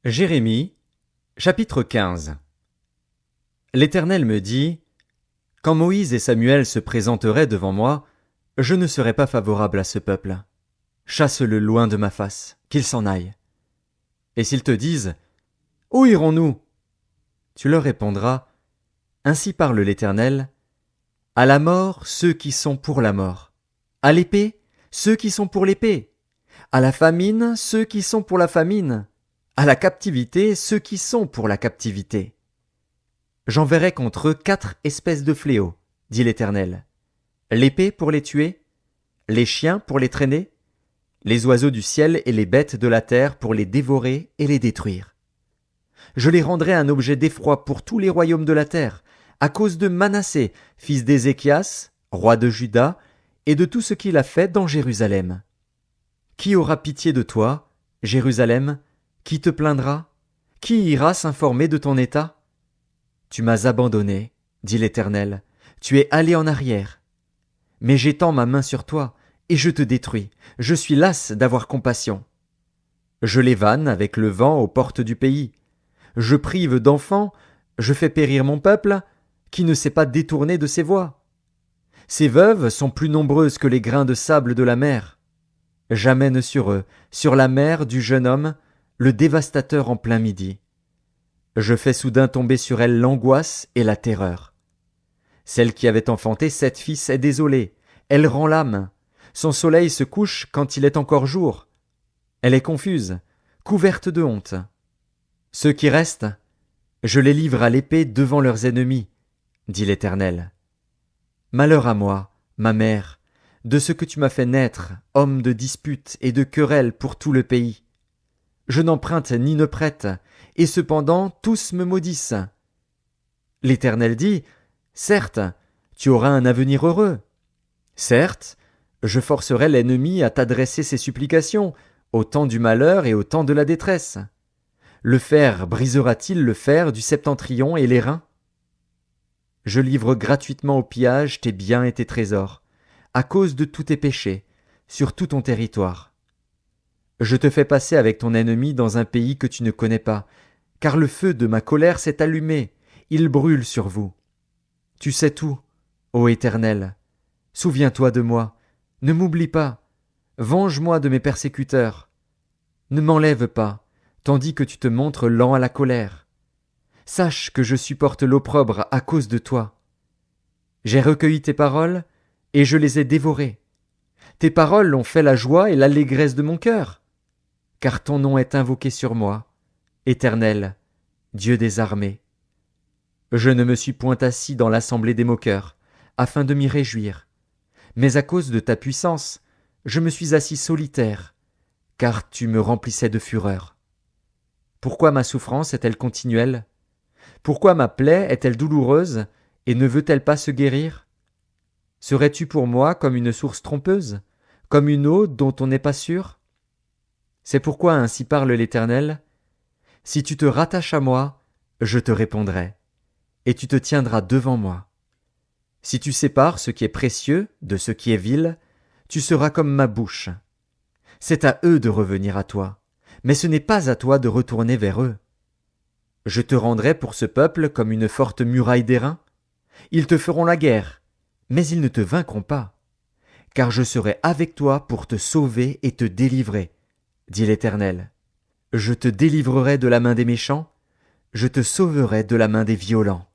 Jérémie, chapitre 15. L'Éternel me dit, quand Moïse et Samuel se présenteraient devant moi, je ne serai pas favorable à ce peuple. Chasse-le loin de ma face, qu'il s'en aille. Et s'ils te disent, où irons-nous? Tu leur répondras, ainsi parle l'Éternel, à la mort ceux qui sont pour la mort, à l'épée ceux qui sont pour l'épée, à la famine ceux qui sont pour la famine, à la captivité ceux qui sont pour la captivité. J'enverrai contre eux 4 espèces de fléaux, dit l'Éternel. L'épée pour les tuer, les chiens pour les traîner, les oiseaux du ciel et les bêtes de la terre pour les dévorer et les détruire. Je les rendrai un objet d'effroi pour tous les royaumes de la terre, à cause de Manassé, fils d'Ézéchias, roi de Juda, et de tout ce qu'il a fait dans Jérusalem. Qui aura pitié de toi, Jérusalem? Qui te plaindra? Qui ira s'informer de ton état? Tu m'as abandonné, dit l'Éternel, tu es allé en arrière. Mais j'étends ma main sur toi, et je te détruis, je suis las d'avoir compassion. Je les vanne avec le vent aux portes du pays. Je prive d'enfants, je fais périr mon peuple, qui ne s'est pas détourné de ses voies. Ces veuves sont plus nombreuses que les grains de sable de la mer. J'amène sur eux, sur la mer du jeune homme, le dévastateur en plein midi. Je fais soudain tomber sur elle l'angoisse et la terreur. Celle qui avait enfanté 7 fils est désolée, elle rend l'âme. Son soleil se couche quand il est encore jour. Elle est confuse, couverte de honte. Ceux qui restent, je les livre à l'épée devant leurs ennemis, dit l'Éternel. Malheur à moi, ma mère, de ce que tu m'as fait naître, homme de disputes et de querelles pour tout le pays. Je n'emprunte ni ne prête, et cependant tous me maudissent. L'Éternel dit, certes, tu auras un avenir heureux. Certes, je forcerai l'ennemi à t'adresser ses supplications, au temps du malheur et au temps de la détresse. Le fer brisera-t-il le fer du septentrion et l'airain? Je livre gratuitement au pillage tes biens et tes trésors, à cause de tous tes péchés, sur tout ton territoire. Je te fais passer avec ton ennemi dans un pays que tu ne connais pas, car le feu de ma colère s'est allumé, il brûle sur vous. Tu sais tout, ô Éternel. Souviens-toi de moi, ne m'oublie pas, venge-moi de mes persécuteurs. Ne m'enlève pas, tandis que tu te montres lent à la colère. Sache que je supporte l'opprobre à cause de toi. J'ai recueilli tes paroles, et je les ai dévorées. Tes paroles ont fait la joie et l'allégresse de mon cœur. Car ton nom est invoqué sur moi, Éternel, Dieu des armées. Je ne me suis point assis dans l'assemblée des moqueurs, afin de m'y réjouir. Mais à cause de ta puissance, je me suis assis solitaire, car tu me remplissais de fureur. Pourquoi ma souffrance est-elle continuelle? Pourquoi ma plaie est-elle douloureuse, et ne veut-elle pas se guérir? Serais-tu pour moi comme une source trompeuse, comme une eau dont on n'est pas sûr? C'est pourquoi ainsi parle l'Éternel. Si tu te rattaches à moi, je te répondrai, et tu te tiendras devant moi. Si tu sépares ce qui est précieux de ce qui est vil, tu seras comme ma bouche. C'est à eux de revenir à toi, mais ce n'est pas à toi de retourner vers eux. Je te rendrai pour ce peuple comme une forte muraille d'airain. Ils te feront la guerre, mais ils ne te vaincront pas, car je serai avec toi pour te sauver et te délivrer, dit l'Éternel. Je te délivrerai de la main des méchants, je te sauverai de la main des violents.